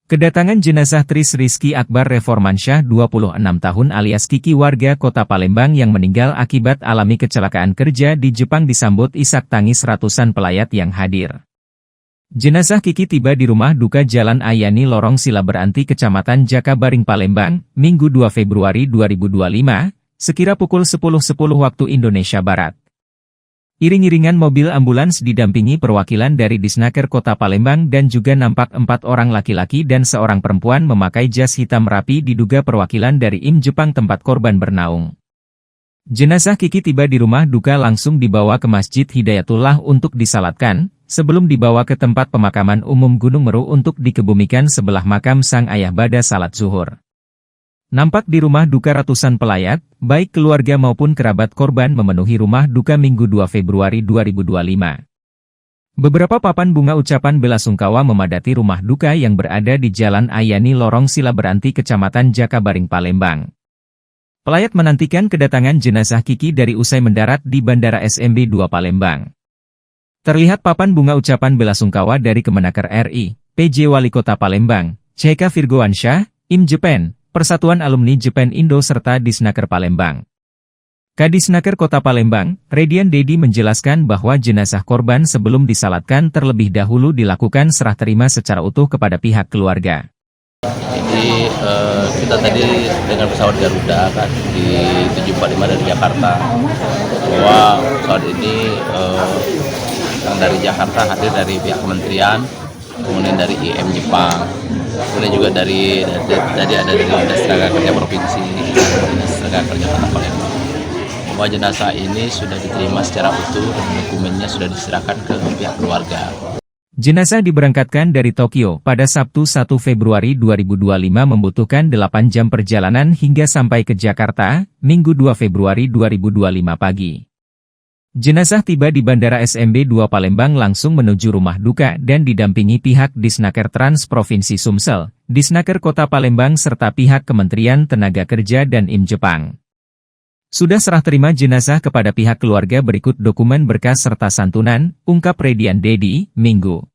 Kedatangan jenazah Tris Rizky Akbar Reformansyah 26 tahun alias Kiki warga kota Palembang yang meninggal akibat alami kecelakaan kerja di Jepang disambut isak tangis ratusan pelayat yang hadir. Jenazah Kiki tiba di rumah duka Jalan Ayani Lorong Silaberanti Kecamatan Jakabaring Palembang, Minggu 2 Februari 2025, sekira pukul 10.10 waktu Indonesia Barat. Iring-iringan mobil ambulans didampingi perwakilan dari Disnaker Kota Palembang dan juga nampak 4 orang laki-laki dan seorang perempuan memakai jas hitam rapi diduga perwakilan dari IM Jepang tempat korban bernaung. Jenazah Kiki tiba di rumah duka langsung dibawa ke Masjid Hidayatullah untuk disalatkan, sebelum dibawa ke tempat pemakaman umum Gunung Meru untuk dikebumikan sebelah makam sang ayah pada salat zuhur. Nampak di rumah duka ratusan pelayat, baik keluarga maupun kerabat korban memenuhi rumah duka Minggu 2 Februari 2025. Beberapa papan bunga ucapan belasungkawa memadati rumah duka yang berada di Jalan Ayani Lorong Silaberanti Kecamatan Jakabaring Palembang. Pelayat menantikan kedatangan jenazah Kiki dari usai mendarat di Bandara SMB 2 Palembang. Terlihat papan bunga ucapan belasungkawa dari Kemenaker RI, PJ Wali Kota Palembang, CK Virgoansyah, IM Jepang, Persatuan Alumni Jepang Indo serta Disnaker Palembang. Kadisnaker Kota Palembang, Redian Dedi menjelaskan bahwa jenazah korban sebelum disalatkan terlebih dahulu dilakukan serah terima secara utuh kepada pihak keluarga. Jadi kita tadi dengan pesawat Garuda kan di 745 dari Jakarta, bahwa pesawat ini yang dari Jakarta hadir dari pihak kementerian, kemudian dari IM Jepang, kemudian juga tadi ada dari Dinas Tenaga Kerja Provinsi, Dinas Tenaga Kerja Kota Palembang. Bahwa jenazah ini sudah diterima secara utuh dan dokumennya sudah diserahkan ke pihak keluarga. Jenazah diberangkatkan dari Tokyo pada Sabtu 1 Februari 2025 membutuhkan 8 jam perjalanan hingga sampai ke Jakarta, Minggu 2 Februari 2025 pagi. Jenazah tiba di Bandara SMB 2 Palembang langsung menuju rumah duka dan didampingi pihak Disnaker Trans Provinsi Sumsel, Disnaker Kota Palembang serta pihak Kementerian Tenaga Kerja dan IM Jepang. Sudah serah terima jenazah kepada pihak keluarga berikut dokumen berkas serta santunan, ungkap Redian Dedi, Minggu.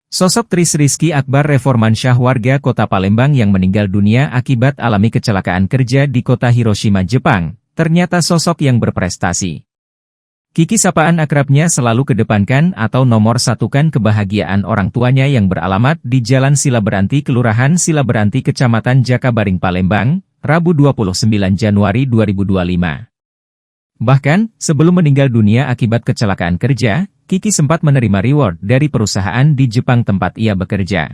Sosok Tris Rizky Akbar Reformansyah warga kota Palembang yang meninggal dunia akibat alami kecelakaan kerja di kota Hiroshima, Jepang, ternyata sosok yang berprestasi. Kiki sapaan akrabnya selalu kedepankan atau nomor satukan kebahagiaan orang tuanya yang beralamat di Jalan Silaberanti Kelurahan Silaberanti Kecamatan Jakabaring Palembang, Rabu 29 Januari 2025. Bahkan, sebelum meninggal dunia akibat kecelakaan kerja, Kiki sempat menerima reward dari perusahaan di Jepang tempat ia bekerja.